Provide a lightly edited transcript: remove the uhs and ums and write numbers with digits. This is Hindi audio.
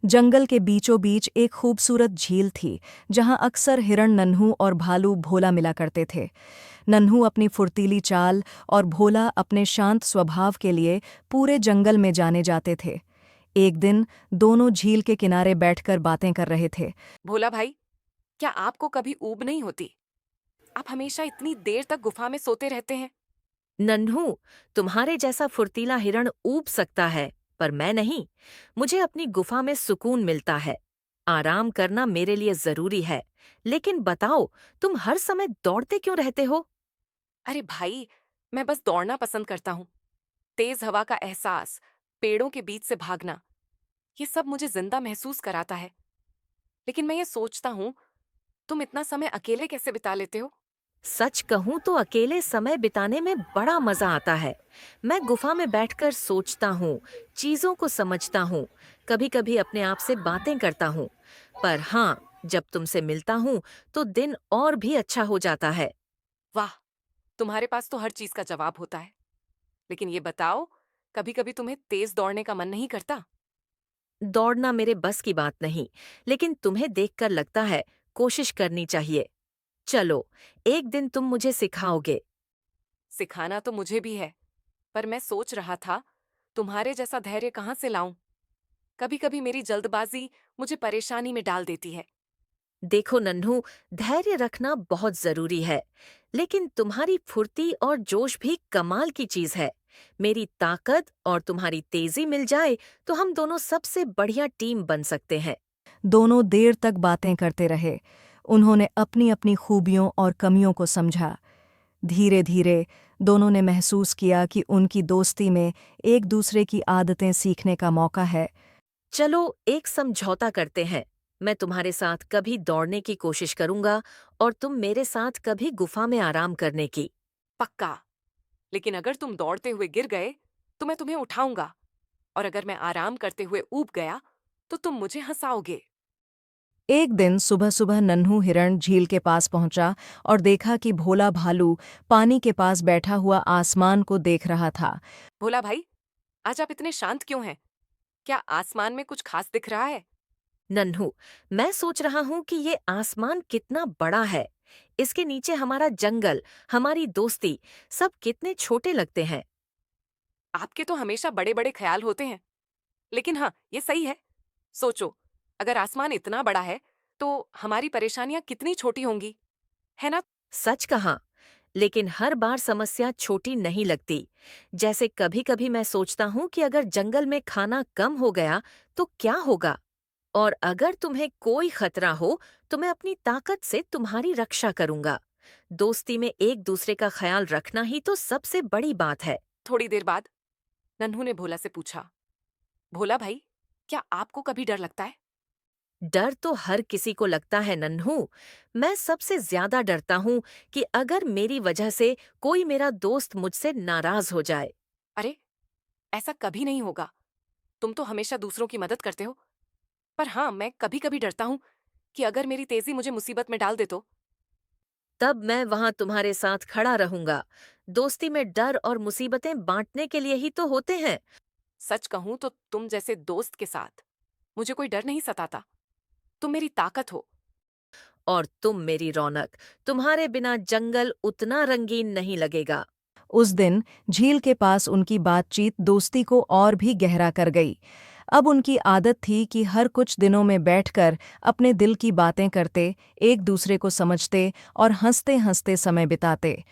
जंगल के बीचों बीच एक खूबसूरत झील थी जहां अक्सर हिरण नन्हू और भालू भोला मिला करते थे। नन्हू अपनी फुर्तीली चाल और भोला अपने शांत स्वभाव के लिए पूरे जंगल में जाने जाते थे। एक दिन दोनों झील के किनारे बैठकर बातें कर रहे थे। भोला भाई, क्या आपको कभी ऊब नहीं होती? आप हमेशा इतनी देर तक गुफा में सोते रहते हैं। नन्हू, तुम्हारे जैसा फुर्तीला हिरण ऊब सकता है, पर मैं नहीं। मुझे अपनी गुफा में सुकून मिलता है। आराम करना मेरे लिए जरूरी है। लेकिन बताओ, तुम हर समय दौड़ते क्यों रहते हो? अरे भाई, मैं बस दौड़ना पसंद करता हूँ। तेज हवा का एहसास, पेड़ों के बीच से भागना, ये सब मुझे जिंदा महसूस कराता है। लेकिन मैं ये सोचता हूँ, तुम इतना समय अकेले कैसे बिता लेते हो? सच कहूं तो अकेले समय बिताने में बड़ा मजा आता है। मैं गुफा में बैठकर सोचता हूँ, चीजों को समझता हूँ, कभी कभी अपने आप से बातें करता हूँ। पर हाँ, जब तुमसे मिलता हूँ तो दिन और भी अच्छा हो जाता है। वाह, तुम्हारे पास तो हर चीज का जवाब होता है। लेकिन ये बताओ, कभी कभी तुम्हें तेज दौड़ने का मन नहीं करता? दौड़ना मेरे बस की बात नहीं, लेकिन तुम्हें देखकर लगता है कोशिश करनी चाहिए। चलो, एक दिन तुम मुझे सिखाओगे। सिखाना तो मुझे भी है, पर मैं सोच रहा था, तुम्हारे जैसा धैर्य कहाँ से लाऊं? कभी कभी मेरी जल्दबाजी मुझे परेशानी में डाल देती है। देखो नन्हू, धैर्य रखना बहुत जरूरी है, लेकिन तुम्हारी फुर्ती और जोश भी कमाल की चीज है। मेरी ताकत और तुम्हारी तेजी मिल जाए तो हम दोनों सबसे बढ़िया टीम बन सकते हैं। दोनों देर तक बातें करते रहे। उन्होंने अपनी अपनी खूबियों और कमियों को समझा। धीरे धीरे दोनों ने महसूस किया कि उनकी दोस्ती में एक दूसरे की आदतें सीखने का मौका है। चलो, एक समझौता करते हैं। मैं तुम्हारे साथ कभी दौड़ने की कोशिश करूंगा और तुम मेरे साथ कभी गुफा में आराम करने की। पक्का। लेकिन अगर तुम दौड़ते हुए गिर गए, तो मैं तुम्हें उठाऊंगा। और अगर मैं आराम करते हुए ऊब गया, तो तुम मुझे हंसाओगे। एक दिन सुबह सुबह नन्हू हिरण झील के पास पहुंचा और देखा कि भोला भालू पानी के पास बैठा हुआ आसमान को देख रहा था। भोला भाई, आज आप इतने शांत क्यों हैं? क्या आसमान में कुछ खास दिख रहा है? नन्हू, मैं सोच रहा हूँ कि ये आसमान कितना बड़ा है। इसके नीचे हमारा जंगल, हमारी दोस्ती, सब कितने छोटे लगते हैं। आपके तो हमेशा बड़े बड़े ख्याल होते हैं। लेकिन हाँ, ये सही है। सोचो, अगर आसमान इतना बड़ा है, तो हमारी परेशानियां कितनी छोटी होंगी, है ना? सच कहा, लेकिन हर बार समस्या छोटी नहीं लगती। जैसे कभी कभी मैं सोचता हूँ कि अगर जंगल में खाना कम हो गया तो क्या होगा? और अगर तुम्हें कोई खतरा हो तो मैं अपनी ताकत से तुम्हारी रक्षा करूंगा। दोस्ती में एक दूसरे का ख्याल रखना ही तो सबसे बड़ी बात है। थोड़ी देर बाद नन्हू ने भोला से पूछा, भोला भाई, क्या आपको कभी डर लगता है? डर तो हर किसी को लगता है नन्हू। मैं सबसे ज्यादा डरता हूँ कि अगर मेरी वजह से कोई मेरा दोस्त मुझसे नाराज हो जाए। अरे, ऐसा कभी नहीं होगा। तुम तो हमेशा दूसरों की मदद करते हो। पर हाँ, मैं कभी कभी डरता हूँ कि अगर मेरी तेजी मुझे मुसीबत में डाल दे तो। तब मैं वहां तुम्हारे साथ खड़ा रहूंगा। दोस्ती में डर और मुसीबतें बांटने के लिए ही तो होते हैं। सच कहूं तो तुम जैसे दोस्त के साथ मुझे कोई डर नहीं सताता। तुम मेरी ताकत हो। और तुम मेरी रौनक। तुम्हारे बिना जंगल उतना रंगीन नहीं लगेगा। उस दिन झील के पास उनकी बातचीत दोस्ती को और भी गहरा कर गई। अब उनकी आदत थी कि हर कुछ दिनों में बैठकर अपने दिल की बातें करते, एक दूसरे को समझते और हंसते हंसते समय बिताते।